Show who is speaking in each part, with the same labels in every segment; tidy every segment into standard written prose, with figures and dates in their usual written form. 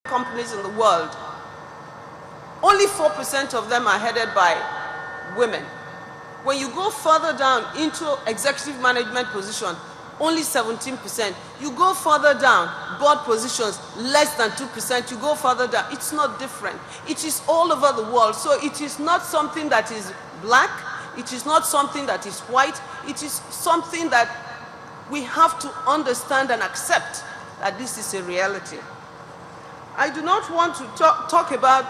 Speaker 1: companies in the world, only 4% of them are headed by women. When you go further down into executive management position, only 17%. You go further down, board positions, less than 2%. You go further down, it's not different. It is all over the world. So it is not something that is black. It is not something that is white. It is something that we have to understand and accept that this is a reality. I do not want to talk about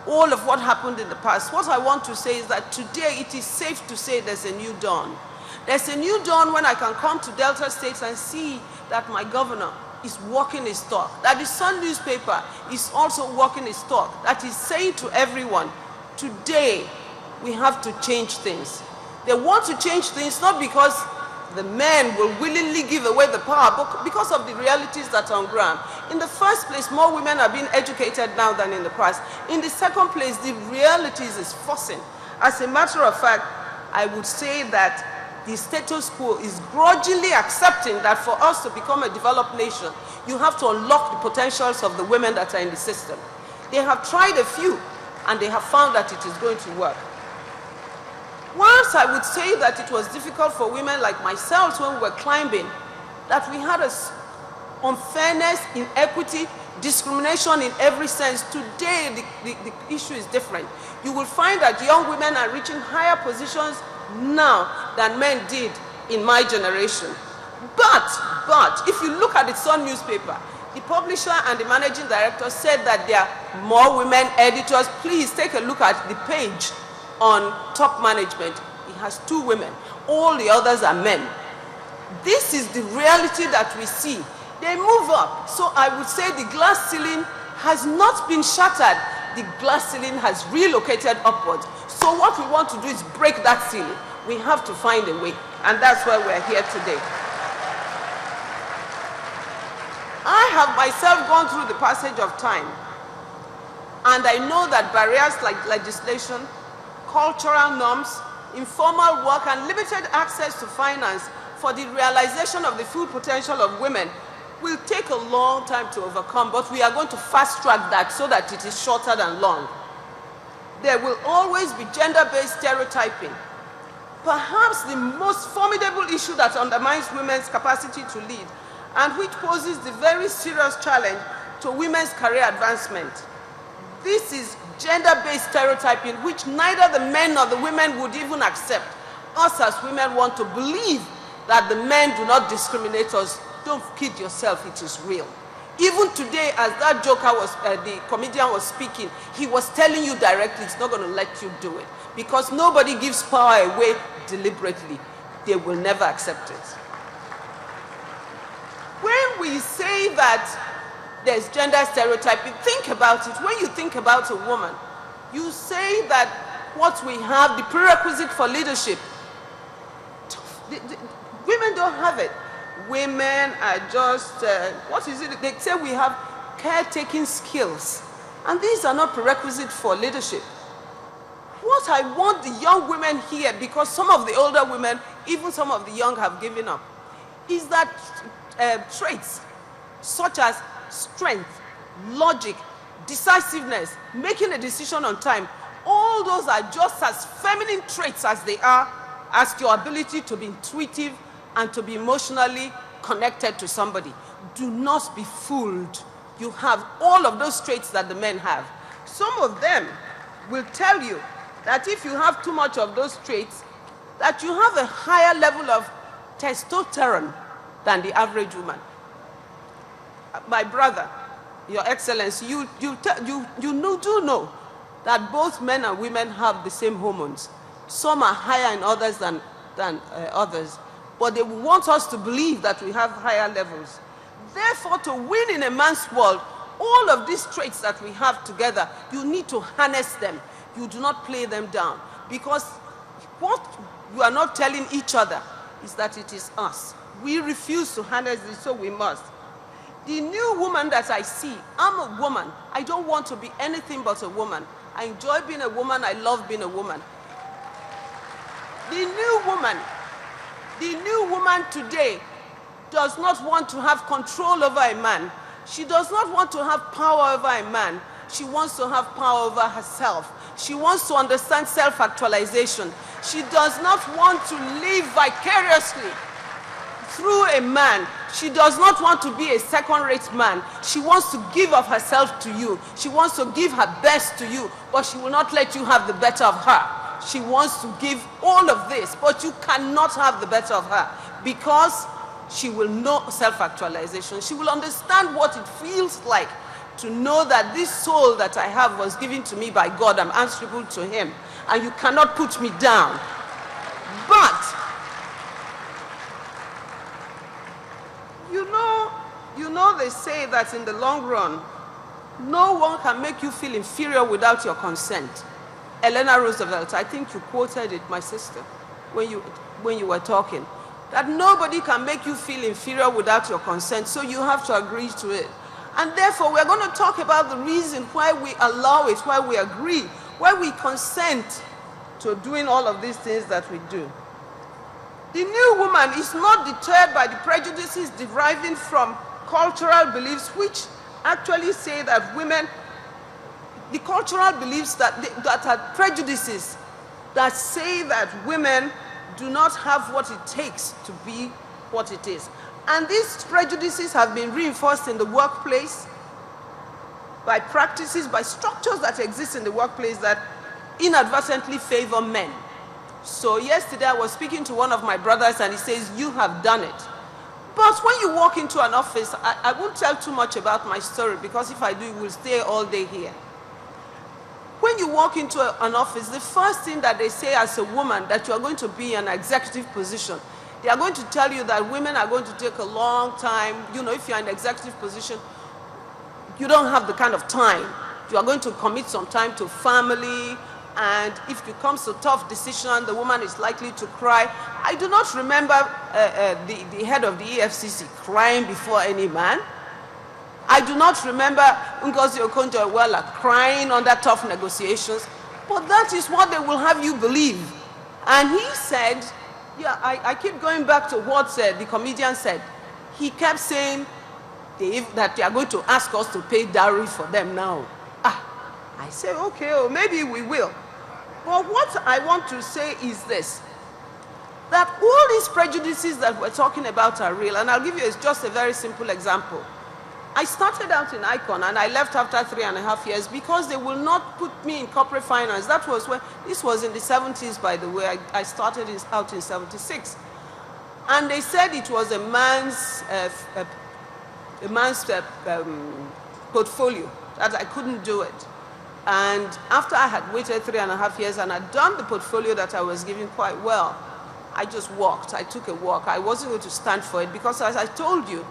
Speaker 1: all of what happened in the past. What I want to say is that today it is safe to say there's a new dawn. There's a new dawn when I can come to Delta State and see that my governor is walking his talk, that the Sun newspaper is also walking his talk, that is saying to everyone, today we have to change things. They want to change things not because the men will willingly give away the power, but because of the realities that are on ground. In the first place, more women are being educated now than in the past. In the second place, the realities is forcing. As a matter of fact, I would say that the status quo is grudgingly accepting that for us to become a developed nation, you have to unlock the potentials of the women that are in the system. They have tried a few, and they have found that it is going to work. Whilst I would say that it was difficult for women like myself when we were climbing, that we had unfairness, inequity, discrimination in every sense, today the issue is different. You will find that young women are reaching higher positions now than men did in my generation. But if you look at the Sun newspaper, the publisher and the managing director said that there are more women editors. Please take a look at the page on top management. It has 2 women. All the others are men. This is the reality that we see. They move up. So I would say the glass ceiling has not been shattered. The glass ceiling has relocated upwards. So what we want to do is break that ceiling. We have to find a way. And that's why we're here today. I have myself gone through the passage of time. And I know that barriers like legislation, cultural norms, informal work, and limited access to finance for the realization of the full potential of women will take a long time to overcome, but we are going to fast track that so that it is shorter than long. There will always be gender-based stereotyping. Perhaps the most formidable issue that undermines women's capacity to lead and which poses the very serious challenge to women's career advancement. This is gender-based stereotyping, which neither the men nor the women would even accept. Us as women want to believe that the men do not discriminate us. Don't kid yourself, it is real. Even today, as that joker was, the comedian was speaking, he was telling you directly, it's not going to let you do it. Because nobody gives power away deliberately. They will never accept it. When we say that there's gender stereotyping, think about it. When you think about a woman, you say that what we have, the prerequisite for leadership, women don't have it. Women are just, what is it? They say we have caretaking skills. And these are not prerequisites for leadership. What I want the young women here, because some of the older women, even some of the young have given up, is that traits such as strength, logic, decisiveness, making a decision on time, all those are just as feminine traits as they are as your ability to be intuitive and to be emotionally connected to somebody. Do not be fooled. You have all of those traits that the men have. Some of them will tell you that if you have too much of those traits, that you have a higher level of testosterone than the average woman. My brother, Your Excellency, you do know that both men and women have the same hormones. Some are higher in others than others, but they want us to believe that we have higher levels. Therefore, to win in a man's world, all of these traits that we have together, you need to harness them. You do not play them down, because what you are not telling each other is that it is us. We refuse to harness this, so we must. The new woman that I see, I'm a woman. I don't want to be anything but a woman. I enjoy being a woman. I love being a woman. The new woman today does not want to have control over a man. She does not want to have power over a man. She wants to have power over herself. She wants to understand self-actualization. She does not want to live vicariously through a man. She does not want to be a second-rate man. She wants to give of herself to you. She wants to give her best to you, but she will not let you have the better of her. She wants to give all of this, but you cannot have the better of her, because she will know self-actualization. She will understand what it feels like to know that this soul that I have was given to me by God. I'm answerable to him, and you cannot put me down. But you know they say that in the long run, no one can make you feel inferior without your consent. Eleanor Roosevelt, I think you quoted it, my sister, when you were talking, that nobody can make you feel inferior without your consent, so you have to agree to it. And therefore, we're going to talk about the reason why we allow it, why we agree, why we consent to doing all of these things that we do. The new woman is not deterred by the prejudices deriving from cultural beliefs, which actually say that women, the cultural beliefs that are prejudices that say that women do not have what it takes to be what it is. And these prejudices have been reinforced in the workplace by practices, by structures that exist in the workplace that inadvertently favor men. So yesterday I was speaking to one of my brothers, and he says, you have done it. But when you walk into an office, I won't tell too much about my story, because if I do, we'll stay all day here. When you walk into an office, the first thing that they say as a woman, that you are going to be in an executive position, they are going to tell you that women are going to take a long time. You know, if you're in an executive position, you don't have the kind of time. You are going to commit some time to family, and if it comes to tough decision, the woman is likely to cry. I do not remember the head of the EFCC crying before any man. I do not remember Ngozi Okonjo-Iweala crying under tough negotiations, but that is what they will have you believe. And he said, yeah, I keep going back to what the comedian said. He kept saying that they are going to ask us to pay dowry for them now. I say, okay, oh, maybe we will. But what I want to say is this, that all these prejudices that we're talking about are real. And I'll give you just a very simple example. I started out in Icon, and I left after 3.5 years because they will not put me in corporate finance. That was when, this was in the 70s, by the way. I started out in 76. And they said it was a man's portfolio, that I couldn't do it. And after I had waited 3.5 years and had done the portfolio that I was giving quite well, I just walked. I took a walk. I wasn't going to stand for it, because as I told you,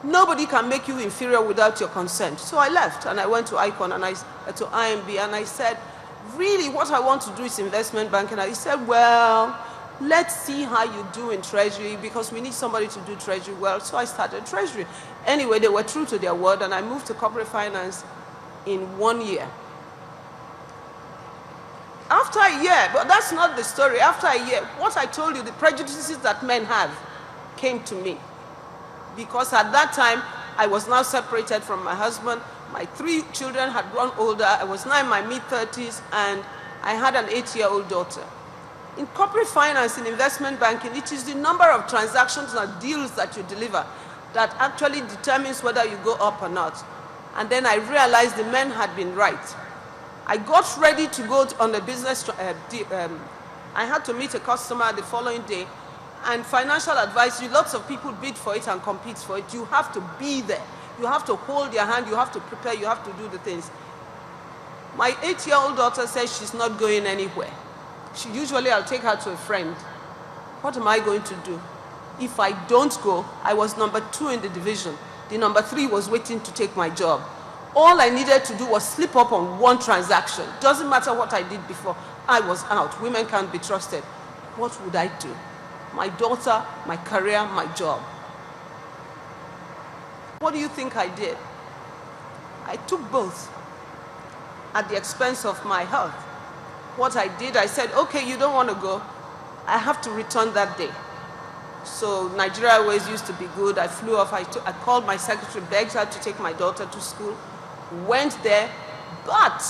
Speaker 1: nobody can make you inferior without your consent. So I left, and I went to Icon, and to IMB, and I said, really, what I want to do is investment banking. And he said, well, let's see how you do in Treasury, because we need somebody to do Treasury well. So I started Treasury. Anyway, they were true to their word, and I moved to corporate finance in 1 year. After a year, but that's not the story. After a year, what I told you, the prejudices that men have came to me. Because at that time, I was now separated from my husband. My 3 children had grown older. I was now in my mid-30s, and I had an 8-year-old daughter. In corporate finance, in investment banking, it is the number of transactions and deals that you deliver that actually determines whether you go up or not. And then I realized the men had been right. I got ready to go on a business, I had to meet a customer the following day, and financial advisory, lots of people bid for it and compete for it. You have to be there. You have to hold their hand, you have to prepare, you have to do the things. My 8-year-old daughter says she's not going anywhere. Usually I'll take her to a friend. What am I going to do? If I don't go, I was number 2 in the division. The number 3 was waiting to take my job. All I needed to do was slip up on 1 transaction. Doesn't matter what I did before. I was out. Women can't be trusted. What would I do? My daughter, my career, my job. What do you think I did? I took both at the expense of my health. What I did, I said, okay, you don't want to go. I have to return that day. So Nigeria Airways used to be good. I flew off. I called my secretary, begged her to take my daughter to school, went there, but